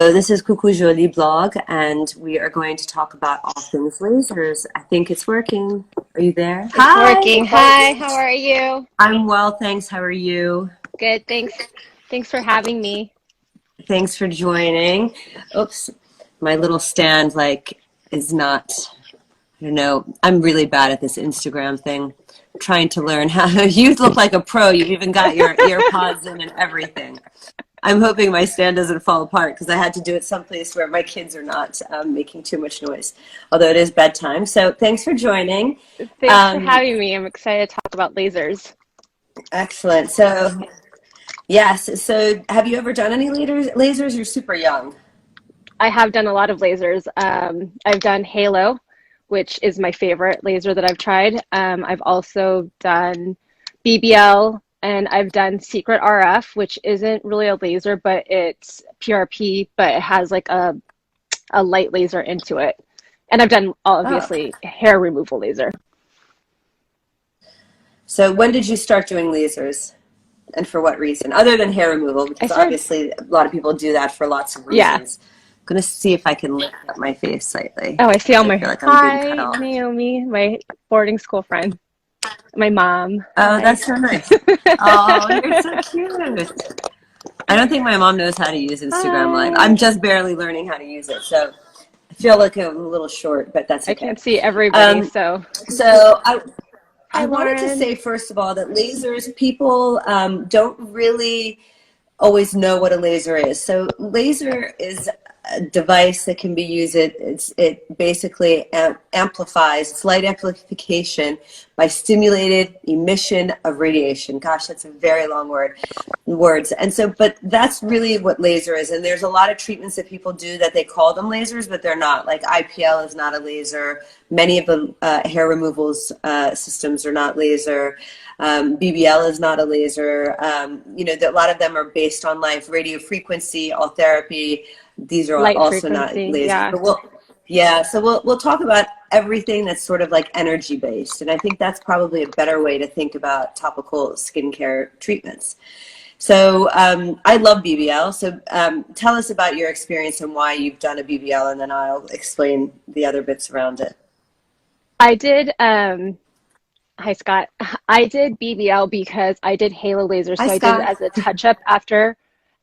So this is Coucou Jolie blog, and we are going to talk about all things lasers. I think it's working. Are you there? It's Hi! working. Hi, how are you? I'm well, thanks. How are you? Good, thanks. Thanks for having me. Thanks for joining. Oops, my little stand is not, I don't know. I'm really bad at this Instagram thing. I'm trying to learn how you look like a pro. You've even got your ear pods in and everything. I'm hoping my stand doesn't fall apart because I had to do it someplace where my kids are not making too much noise, although it is bedtime. So thanks for joining. Thanks for having me. I'm excited to talk about lasers. Excellent. So, yes. So have you ever done any lasers? You're super young. I have done a lot of lasers. I've done Halo, which is my favorite laser that I've tried. I've also done BBL, and I've done Secret RF, which isn't really a laser, but it's PRP, but it has like a light laser into it. And I've done, Oh. obviously, hair removal laser. So when did you start doing lasers? And for what reason? Other than hair removal, I because started, obviously a lot of people do that for lots of yeah. reasons. I'm going to see if I can lift up my face slightly Oh, I see all because I my, feel like I'm being cut hi, off. Naomi, my boarding school friend, my mom. Oh, Hi. that's so nice. Oh, you're so cute. I don't think my mom knows how to use Instagram Live. Hi. I'm just barely learning how to use it. So I feel like I'm a little short, but that's I okay. can't see everybody, Um, so. so I Hi, wanted to Lauren. say, first of all, that lasers, people don't really always know what a laser is. So laser is a device that can be used. It basically amplifies, it's light amplification by stimulated emission of radiation. Gosh, that's a very long words. And so, but that's really what laser is. And there's a lot of treatments that people do that they call them lasers, but they're not. Like IPL is not a laser. Many of the hair removals systems are not laser. BBL is not a laser. A lot of them are based on radio frequency, all therapy. These are Light also not frequency, lasers. yeah. So we'll talk about everything that's sort of like energy based, and I think that's probably a better way to think about topical skincare treatments. So I love BBL. So tell us about your experience and why you've done a BBL, and then I'll explain the other bits around it. I did, hi, Scott. I did BBL because I did Halo laser, Hi, so I did it Scott. as a touch-up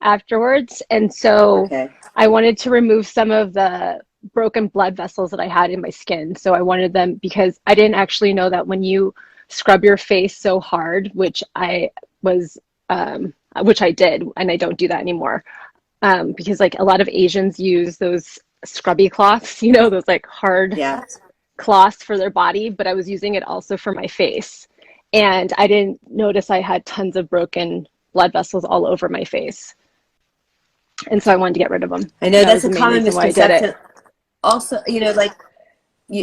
afterwards. And so Okay. I wanted to remove some of the broken blood vessels that I had in my skin. So I wanted them because I didn't actually know that when you scrub your face so hard, which I did, and I don't do that anymore. Because like a lot of Asians use those scrubby cloths, those like hard Yeah. cloths for their body, but I was using it also for my face. And I didn't notice I had tons of broken blood vessels all over my face. And so I wanted to get rid of them. I know That that's was the a main common reason why I did it. misconception. Also,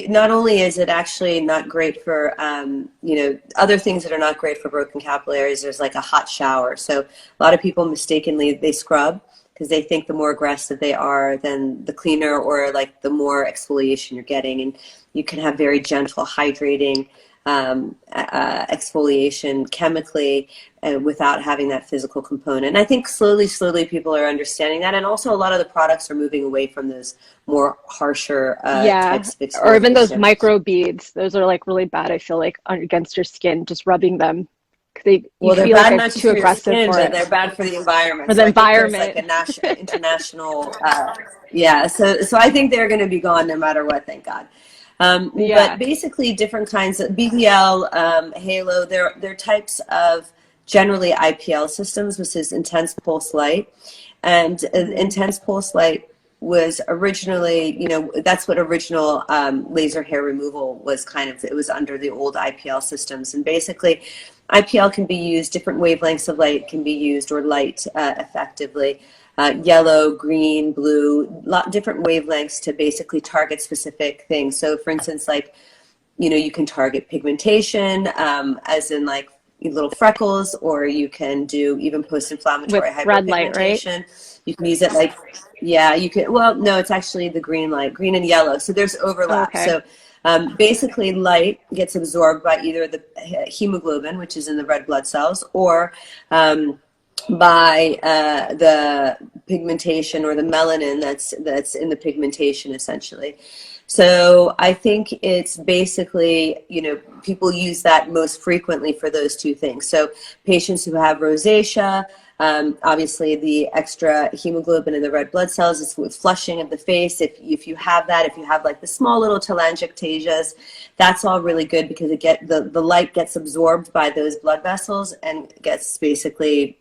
not only is it actually not great for, other things that are not great for broken capillaries, there's like a hot shower. So a lot of people mistakenly, they scrub because they think the more aggressive they are, then the cleaner or like the more exfoliation you're getting. And you can have very gentle, hydrating exfoliation chemically without having that physical component. And I think slowly people are understanding that. And also a lot of the products are moving away from those more harsher Yeah. types of Or even those exfoliation. micro beads. Those are like really bad, I feel like, against your skin, just rubbing them. You Well, they're feel like bad it's not just too for your aggressive skin, for but it, they're bad for the environment. for So the I think there's like a environment. national, international, yeah. So I think they're going to be gone no matter what. Thank God. But Yeah. basically, different kinds of BBL, Halo. They're types of generally IPL systems, which is intense pulse light, and Hmm. intense pulse light was originally, that's what original laser hair removal was kind of, it was under the old IPL systems. And basically, IPL can be used, different wavelengths of light can be used, or light effectively. Yellow, green, blue, different wavelengths to basically target specific things. So for instance, you can target pigmentation, as in like little freckles, or you can do even With post-inflammatory red light, right? hyperpigmentation. You can use it yeah, you can, well, no, it's actually the green light, green and yellow. So there's Oh, overlap. okay. So basically light gets absorbed by either the hemoglobin, which is in the red blood cells, or by the pigmentation or the melanin that's in the pigmentation essentially. So I think it's basically, people use that most frequently for those two things. So patients who have rosacea, obviously the extra hemoglobin in the red blood cells is with flushing of the face. If you have that, if you have like the small little telangiectasias, that's all really good because the light gets absorbed by those blood vessels and gets basically,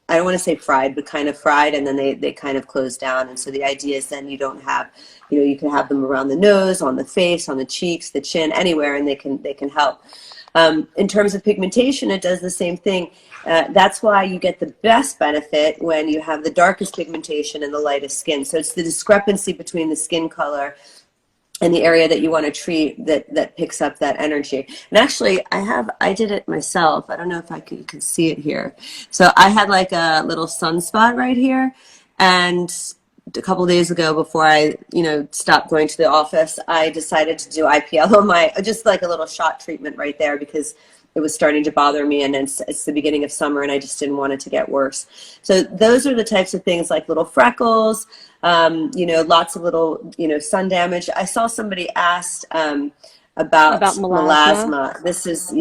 I don't want to say fried, but kind of fried, and then they kind of close down. And so the idea is then you don't have, you can have them around the nose, on the face, on the cheeks, the chin, anywhere, and they can help. In terms of pigmentation, it does the same thing. That's why you get the best benefit when you have the darkest pigmentation and the lightest skin. So it's the discrepancy between the skin color and the area that you want to treat that picks up that energy. And actually, I did it myself. I don't know if you can see it here. So I had like a little sunspot right here, and a couple of days ago, before I stopped going to the office, I decided to do IPL on my, just like a little shot treatment right there, because it was starting to bother me, and it's the beginning of summer and I just didn't want it to get worse. So those are the types of things, like little freckles, lots of little, sun damage. I saw somebody asked about melasma. This is,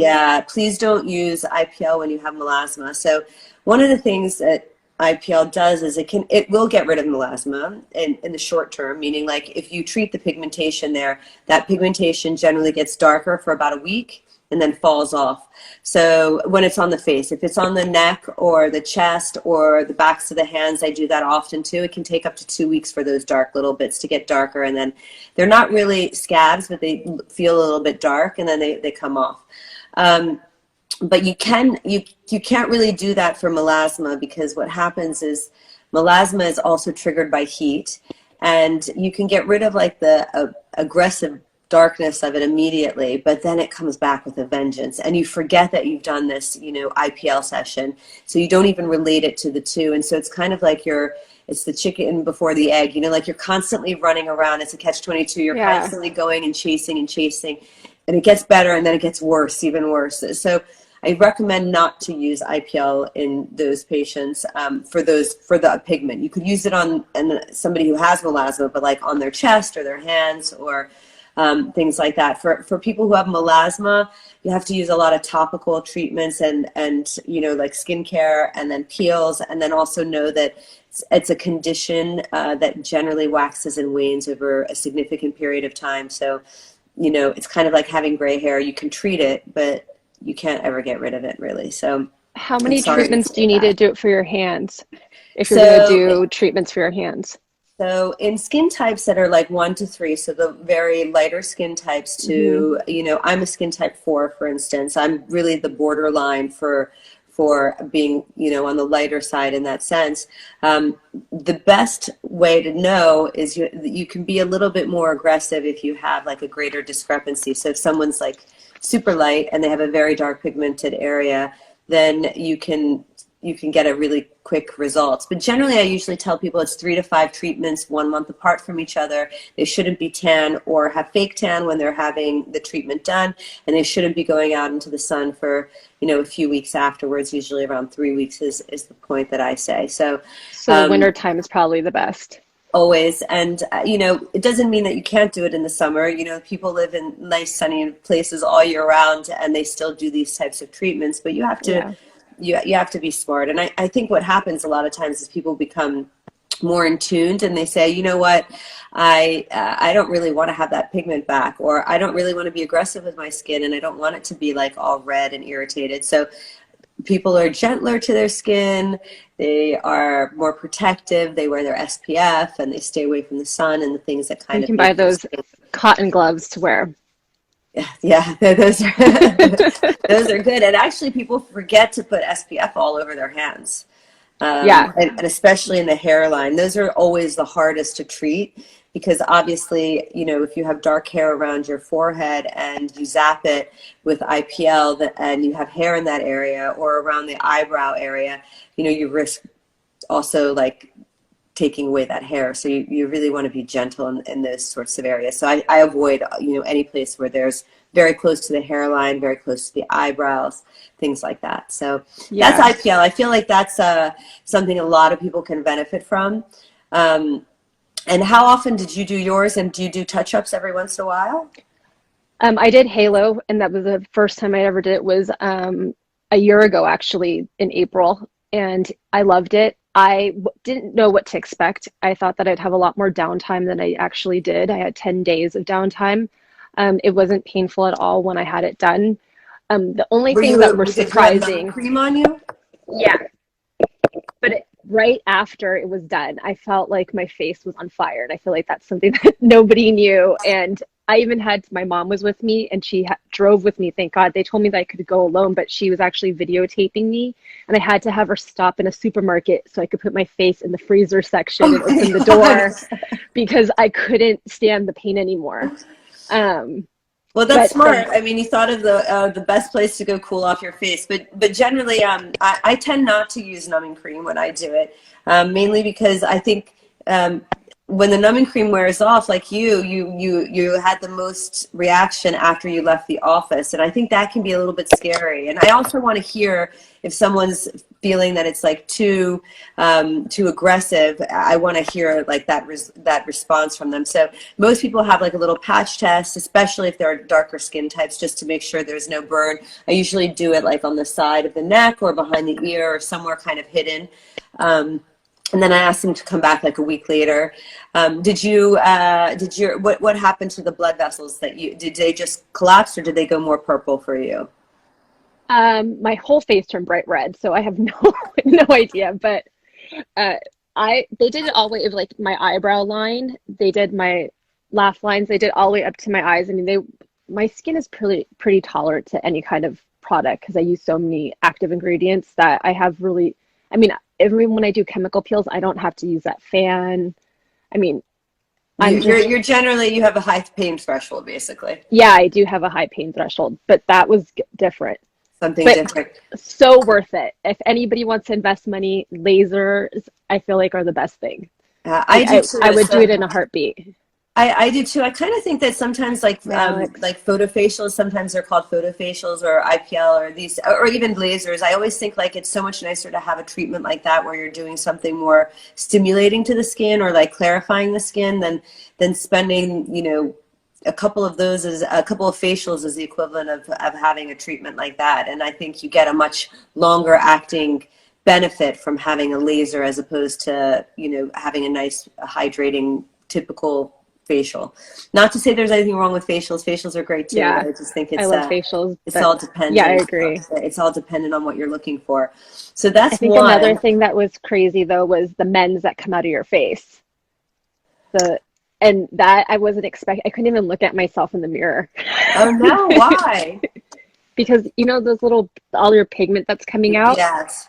please don't use IPL when you have melasma. So one of the things that IPL does is it will get rid of melasma in the short term, meaning like if you treat the pigmentation there, that pigmentation generally gets darker for about a week and then falls off. So when it's on the face, if it's on the neck or the chest or the backs of the hands, I do that often too. It can take up to 2 weeks for those dark little bits to get darker, and then they're not really scabs, but they feel a little bit dark, and then they come off. But you can't really do that for melasma, because what happens is melasma is also triggered by heat, and you can get rid of like the aggressive darkness of it immediately, but then it comes back with a vengeance, and you forget that you've done this, IPL session, so you don't even relate it to the two. And so it's kind of like it's the chicken before the egg, like you're constantly running around. It's a catch-22. You're constantly going and chasing, and it gets better, and then it gets worse, even worse. So I recommend not to use IPL in those patients for the pigment. You could use it on somebody who has melasma, but like on their chest or their hands or things like that. For people who have melasma, you have to use a lot of topical treatments and like skincare, and then peels, and then also know that it's a condition that generally waxes and wanes over a significant period of time. So, it's kind of like having gray hair. You can treat it, but you can't ever get rid of it, really. So how many treatments do you need to do it for your hands if you're going to do treatments for your hands? So in skin types that are like 1 to 3, so the very lighter skin types to, I'm a skin type 4, for instance. I'm really the borderline for being, on the lighter side in that sense. The best way to know is you can be a little bit more aggressive if you have like a greater discrepancy. So if someone's like super light and they have a very dark pigmented area, then you can get a really quick results. But generally, I usually tell people it's 3 to 5 treatments 1 month apart from each other. They shouldn't be tan or have fake tan when they're having the treatment done, and they shouldn't be going out into the sun for a few weeks afterwards. Usually around 3 weeks is the point that I say. So winter time is probably the best. Always. And it doesn't mean that you can't do it in the summer. People live in nice sunny places all year round, and they still do these types of treatments, but you have to you have to be smart. And I think what happens a lot of times is people become more in tuned, and they say, you know what, I don't really want to have that pigment back, or I don't really want to be aggressive with my skin, and I don't want it to be like all red and irritated. So people are gentler to their skin, they are more protective, they wear their SPF, and they stay away from the sun and the things that kind of... You can buy those cotton gloves to wear. Yeah, those are those are good. And actually, people forget to put SPF all over their hands. And especially in the hairline. Those are always the hardest to treat, because obviously, if you have dark hair around your forehead and you zap it with IPL and you have hair in that area or around the eyebrow area, you risk also like taking away that hair. So you really want to be gentle in those sorts of areas. So I avoid, any place where there's very close to the hairline, very close to the eyebrows, things like that. So that's IPL. I feel like that's something a lot of people can benefit from. And how often did you do yours? And do you do touch-ups every once in a while? I did Halo, and that was the first time I ever did it was a year ago, actually, in April, and I loved it. Didn't know what to expect. I thought that I'd have a lot more downtime than I actually did. I had 10 days of downtime. It wasn't painful at all when I had it done. The only things that were surprising. Cream on you? Yeah, but right after it was done, I felt like my face was on fire, and I feel like that's something that nobody knew. And I even had, my mom was with me, and she drove with me. Thank God. They told me that I could go alone, but she was actually videotaping me, and I had to have her stop in a supermarket so I could put my face in the freezer section and open the door because I couldn't stand the pain anymore. Well, that's smart. I mean, you thought of the best place to go cool off your face, but generally, I tend not to use numbing cream when I do it, mainly because I think when the numbing cream wears off, like you had the most reaction after you left the office, and I think that can be a little bit scary. And I also want to hear if someone's feeling that it's like too aggressive. I want to hear like that response from them. So most people have like a little patch test, especially if they're darker skin types, just to make sure there's no burn. I usually do it like on the side of the neck or behind the ear or somewhere kind of hidden. And then I asked them to come back like a week later. What happened to the blood vessels did they just collapse, or did they go more purple for you? My whole face turned bright red, so I have no idea. But they did it all the way, like my eyebrow line. They did my laugh lines. They did all the way up to my eyes. I mean, my skin is pretty tolerant to any kind of product because I use so many active ingredients that I have really. I mean, even when I do chemical peels, I don't have to use that fan. I mean, you're generally, you have a high pain threshold, basically. Yeah, I do have a high pain threshold, but that was different. Something different. So worth it. If anybody wants to invest money, lasers, I feel like are the best thing. I do too. I would do it in a heartbeat. I do too. I kind of think that sometimes like photofacials, sometimes they're called photofacials or IPL or these, or even lasers. I always think like it's so much nicer to have a treatment like that where you're doing something more stimulating to the skin or like clarifying the skin than spending, a couple of facials is the equivalent of having a treatment like that. And I think you get a much longer acting benefit from having a laser as opposed to, having a nice hydrating typical facial. Not to say there's anything wrong with facials. Facials are great too. Yeah, I just think I love facials. It's all dependent. Yeah, I agree. It's all dependent on what you're looking for. So that's I think another thing that was crazy though was the mends that come out of your face. And that I wasn't expecting. I couldn't even look at myself in the mirror. Oh no, why? Because those all your pigment that's coming out. Yes.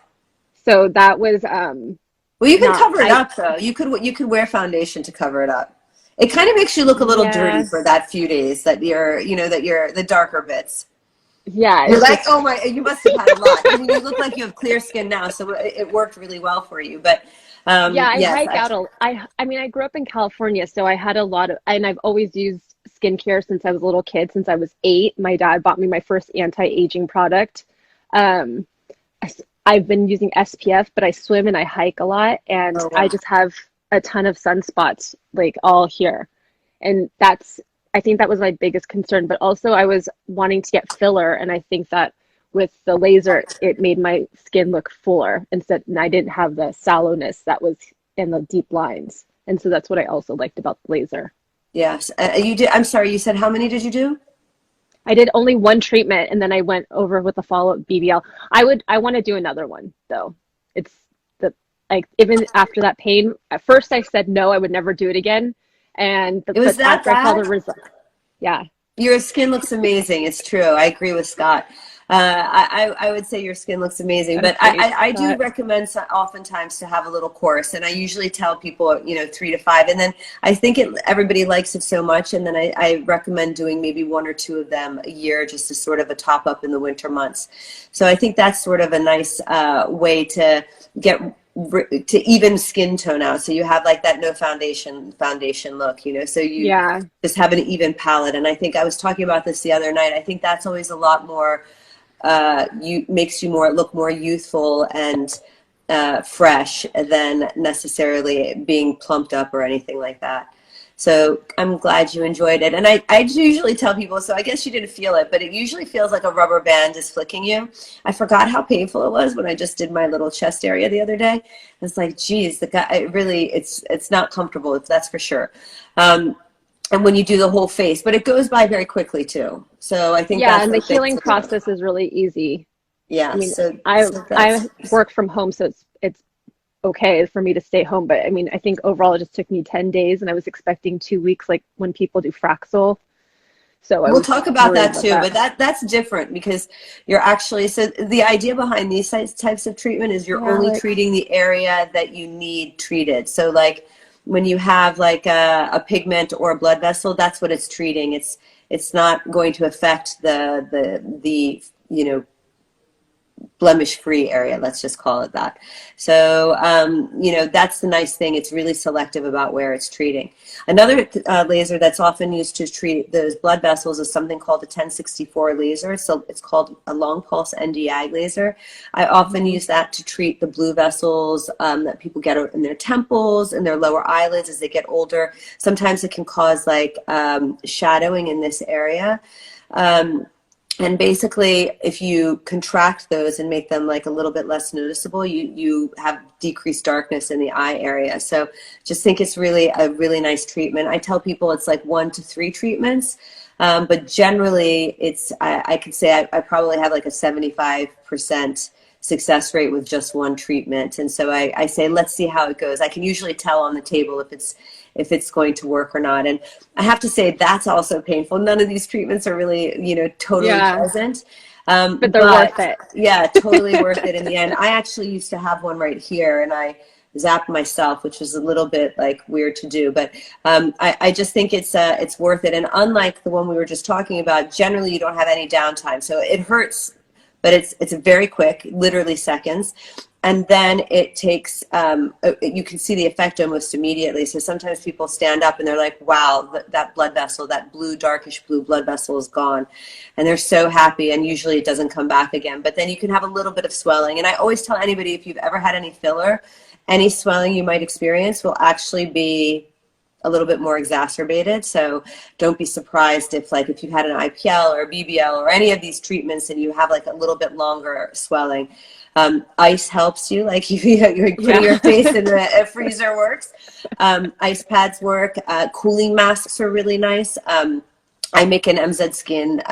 So that was well, you can cover it up though. You could wear foundation to cover it up. It kind of makes you look a little dirty for that few days that you're, the darker bits. Yeah. You're like, oh my, you must have had a lot. I mean, you look like you have clear skin now, so it worked really well for you. But I hike out. I mean, I grew up in California, so I had a lot of, and I've always used skincare since I was a little kid. Since I was 8, my dad bought me my first anti-aging product. I've been using SPF, but I swim and I hike a lot, and I just have a ton of sunspots like all here. And I think that was my biggest concern, but also I was wanting to get filler. And I think that with the laser, it made my skin look fuller instead. And I didn't have the sallowness that was in the deep lines. And so that's what I also liked about the laser. Yes. You did. I'm sorry. You said, how many did you do? I did only one treatment, and then I went over with a follow-up BBL. I want to do another one though. Even after that pain, at first I said no, I would never do it again. And it was that bad? I saw the result. Yeah. Your skin looks amazing. It's true. I agree with Scott. I would say your skin looks amazing, but I do recommend oftentimes to have a little course, and I usually tell people 3 to 5, and then I think everybody likes it so much, and then I recommend doing maybe 1 or 2 of them a year just as sort of a top up in the winter months. So I think that's sort of a nice way to get to even skin tone out, so you have like that no foundation look, you know, so you Yeah. just have an even palette. And I think I was talking about this the other night. I think that's always a lot more you makes you more look more youthful and fresh than necessarily being plumped up or anything like that. So I'm glad you enjoyed it. And I usually tell people, so I guess you didn't feel it, but it usually feels like a rubber band is flicking you. I forgot how painful it was when I just did my little chest area the other day. It's like, geez, the guy, it really, it's not comfortable, that's for sure. And when you do the whole face, but it goes by very quickly too. So I think Yeah, that's and the the thing healing too. process is really easy. I Yeah, mean, so I that's work from home, so it's okay for me to stay home. But I mean, I think overall it just took me 10 days, and I was expecting 2 weeks, like when people do Fraxel. So I we'll was talk about worried that about too, that. but that's different because you're actually, so the idea behind these types of treatment is you're Yeah, only like treating the area that you need treated. So like when you have like a pigment or a blood vessel, that's what it's treating. It's not going to affect the you know, blemish-free area, let's just call it that. So, you know, that's the nice thing. It's really selective about where it's treating. Another laser that's often used to treat those blood vessels is something called a 1064 laser. So it's called a long pulse Nd:YAG laser. I often mhm. use that to treat the blue vessels that people get in their temples and their lower eyelids as they get older. Sometimes it can cause like shadowing in this area. And basically, if you contract those and make them like a little bit less noticeable, you have decreased darkness in the eye area. So just think it's really a really nice treatment. I tell people it's like 1 to 3 treatments, but generally I could say I probably have like a 75% success rate with just one treatment. And so I say, let's see how it goes. I can usually tell on the table if it's going to work or not. And I have to say that's also painful. None of these treatments are really, you know, totally Yeah, pleasant. but they're But worth it. yeah, totally worth it in the end. I actually used to have one right here and I zapped myself, which was a little bit like weird to do, but I just think it's worth it. And unlike the one we were just talking about, generally you don't have any downtime. So it hurts, but it's very quick, literally seconds. And then it takes, you can see the effect almost immediately. So sometimes people stand up and they're like, wow, that blood vessel, that blue, darkish blue blood vessel is gone. And they're so happy. And usually it doesn't come back again. But then you can have a little bit of swelling. And I always tell anybody, if you've ever had any filler, any swelling you might experience will actually be a little bit more exacerbated. So don't be surprised if you've had an IPL or a BBL or any of these treatments and you have like a little bit longer swelling. Ice helps you, like you're putting Yeah. your face in a freezer works. Ice pads work. Cooling masks are really nice. I make an MZ Skin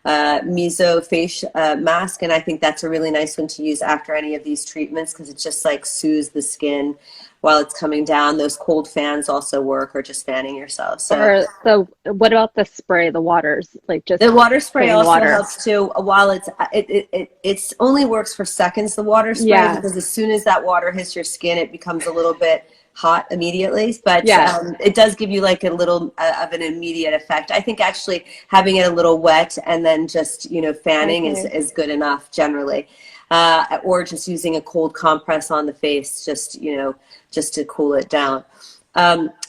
meso face mask, and I think that's a really nice one to use after any of these treatments because it just like soothes the skin while it's coming down. Those cold fans also work, or just fanning yourself. So Or so what about the spray, the waters, like just the water spray plain also water? helps too. While it's only works for seconds, the water spray, Yeah. because as soon as that water hits your skin, it becomes a little bit hot immediately. But Yeah. it does give you like a little of an immediate effect. I think actually having it a little wet and then just, you know, fanning Okay. is good enough generally. Or just using a cold compress on the face, just, you know, just to cool it down.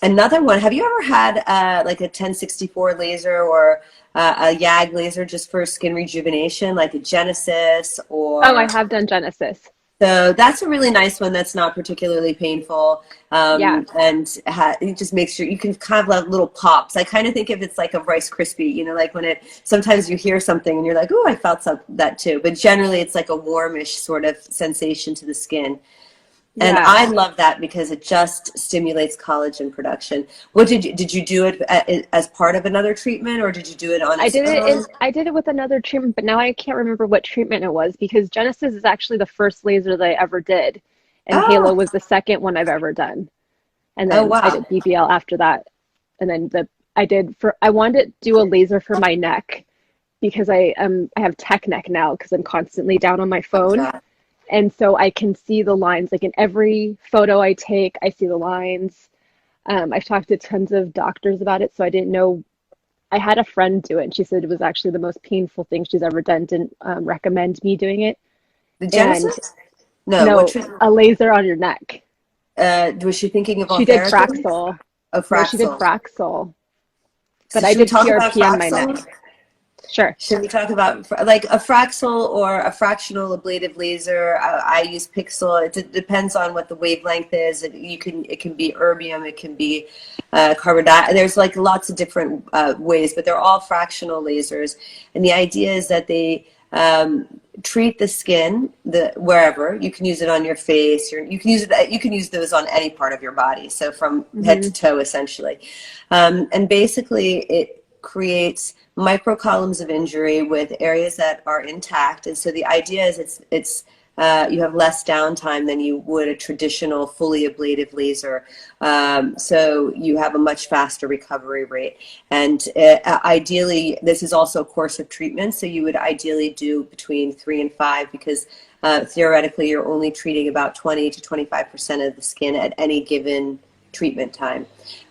Another one, have you ever had like a 1064 laser or a YAG laser just for skin rejuvenation, like a Genesis Oh, I or, have done Genesis. so that's a really nice one that's not particularly painful. Yeah. And it just makes sure you can kind of have little pops. I kind of think if it's like a Rice Krispie, you know, like when sometimes you hear something and you're like, oh, I felt that too. But generally it's like a warmish sort of sensation to the skin. And Yeah. I love that because it just stimulates collagen production. What did you do it as part of another treatment, or did you do it on its own? I did it with another treatment, but now I can't remember what treatment it was because Genesis is actually the first laser that I ever did, and Halo Oh, was the second one I've ever done. And oh then I wow. did BBL after that. And then I wanted to do a laser for my neck because I have tech neck now because I'm constantly down on my phone. Okay. And so I can see the lines, like in every photo I take, I see the lines. I've talked to tons of doctors about it, so I didn't know. I had a friend do it, and she said it was actually the most painful thing she's ever done. Didn't recommend me doing it. The And Genesis? No, No, a laser on your neck. was she thinking of all She did therapy? Fraxel. Oh, No, she did Fraxel. Fraxel. But So I should we did talk about PRP on my Fraxel? neck. Sure. Should we talk about like a Fraxel or a fractional ablative laser? I use Pixel. Depends on what the wavelength is. It can be erbium, it can be carbon dioxide. There's like lots of different ways, but they're all fractional lasers. And the idea is that they treat the skin, wherever. You can use it on your face. You can use it. You can use those on any part of your body. So from head to toe, essentially. And basically, it creates microcolumns of injury with areas that are intact. And so the idea is you have less downtime than you would a traditional fully ablative laser. So you have a much faster recovery rate. And ideally, this is also a course of treatment. So you would ideally do between 3 and 5 because theoretically you're only treating about 20 to 25% of the skin at any given treatment time.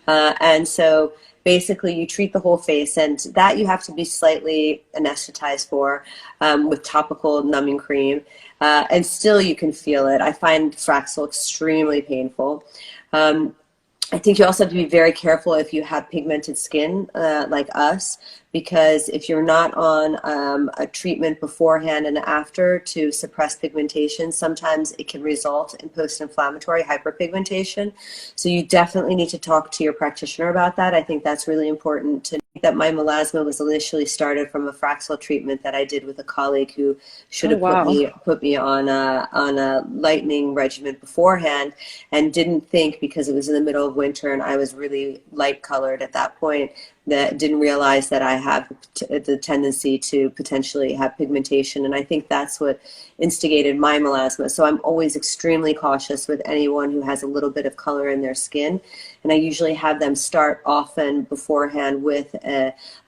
And so basically, you treat the whole face, and that you have to be slightly anesthetized for with topical numbing cream, and still you can feel it. I find Fraxel extremely painful. I think you also have to be very careful if you have pigmented skin like us, because if you're not on a treatment beforehand and after to suppress pigmentation, sometimes it can result in post-inflammatory hyperpigmentation. So you definitely need to talk to your practitioner about that. I think that's really important to know that my melasma was initially started from a Fraxel treatment that I did with a colleague who should have put me on a lightening regimen beforehand, and didn't think, because it was in the middle of winter and I was really light colored at that point, that didn't realize that I have the tendency to potentially have pigmentation. And I think that's what instigated my melasma. So I'm always extremely cautious with anyone who has a little bit of color in their skin. And I usually have them start often beforehand with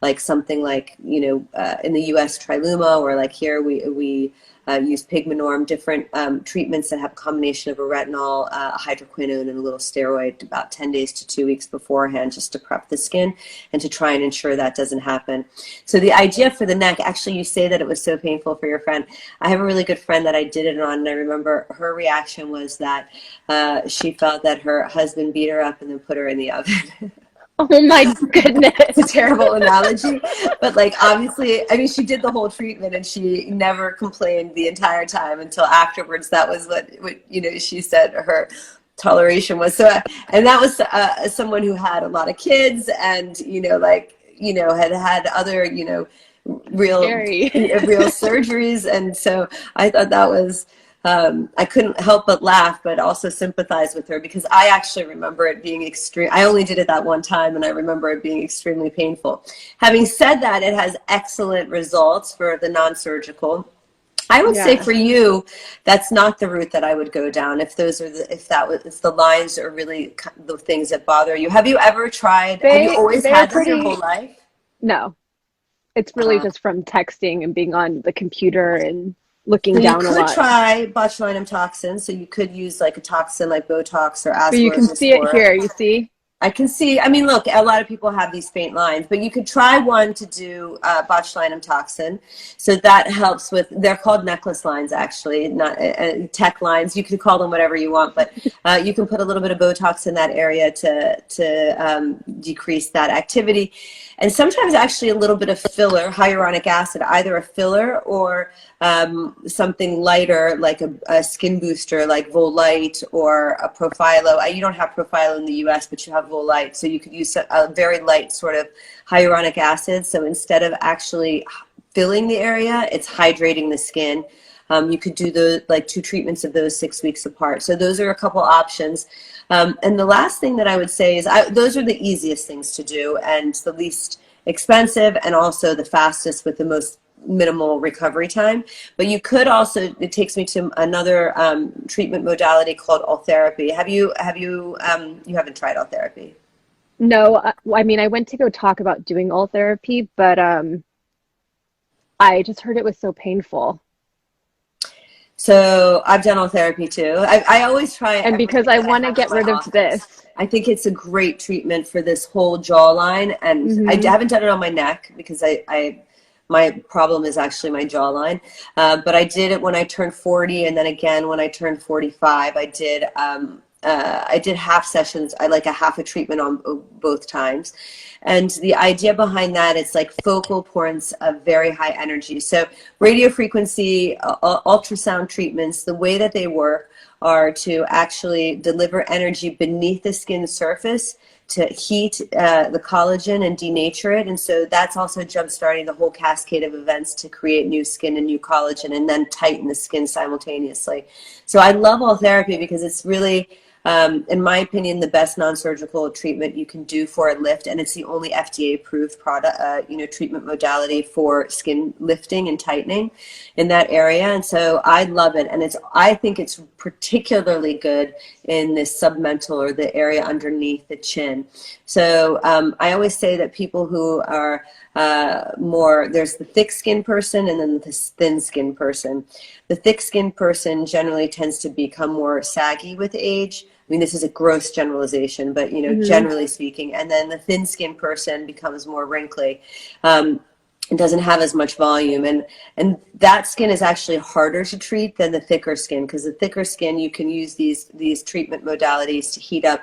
like something like, in the US Triluma, or like here we use Pigmenorm, different treatments that have a combination of a retinol, a hydroquinone, and a little steroid about 10 days to 2 weeks beforehand, just to prep the skin and to try and ensure that doesn't happen. So the idea for the neck, actually, you say that it was so painful for your friend. I have a really good friend that I did it on, and I remember her reaction was that she felt that her husband beat her up and then put her in the oven. Oh my goodness. It's a terrible analogy, but like obviously, I mean, she did the whole treatment and she never complained the entire time until afterwards. That was what she said her toleration was. So, and that was someone who had a lot of kids and had other real surgeries, and so I thought that was. I couldn't help but laugh, but also sympathize with her, because I actually remember it being extreme. I only did it that one time, and I remember it being extremely painful. Having said that, it has excellent results for the non-surgical. I would say for you, that's not the route that I would go down. If the lines are really the things that bother you. Have you ever tried? Have you always had this your whole life? No, it's really just from texting and being on the computer and looking down a lot. You could try botulinum toxin, so you could use like a toxin like Botox or aspergillus. But you can see it here, you see? I can see, I mean, look, a lot of people have these faint lines, but you could try one to do botulinum toxin. So that helps with, they're called necklace lines, actually, not tech lines. You can call them whatever you want, but you can put a little bit of Botox in that area to decrease that activity. And sometimes actually a little bit of filler, hyaluronic acid, either a filler or something lighter like a skin booster like Volite or a Profilo. You don't have Profilo in the US, but you have Volite. So you could use a very light sort of hyaluronic acid. So instead of actually filling the area, it's hydrating the skin. You could do like 2 treatments of those 6 weeks apart. So those are a couple options. And the last thing that I would say is those are the easiest things to do and the least expensive, and also the fastest with the most minimal recovery time. But you could also, it takes me to another treatment modality called Ultherapy. You haven't tried Ultherapy? No, I mean, I went to go talk about doing Ultherapy, but I just heard it was so painful. So I've done Ultherapy too. I always try. And because I want to get rid of this. I think it's a great treatment for this whole jawline. And I haven't done it on my neck because my problem is actually my jawline. But I did it when I turned 40, and then again when I turned 45. I did half sessions. I like a half a treatment on both times. And the idea behind that is like focal points of very high energy. So radio frequency, ultrasound treatments, the way that they work are to actually deliver energy beneath the skin surface to heat the collagen and denature it. And so that's also jump-starting the whole cascade of events to create new skin and new collagen and then tighten the skin simultaneously. So I love all therapy because it's really, in my opinion, the best non-surgical treatment you can do for a lift, and it's the only FDA-approved product, treatment modality for skin lifting and tightening in that area. And so I love it, and I think it's particularly good in this submental or the area underneath the chin. So I always say that people who are there's the thick skin person and then the thin skin person. The thick skin person generally tends to become more saggy with age. I mean, this is a gross generalization, but, generally speaking. And then the thin skin person becomes more wrinkly. It doesn't have as much volume, and that skin is actually harder to treat than the thicker skin, because the thicker skin, you can use these treatment modalities to heat up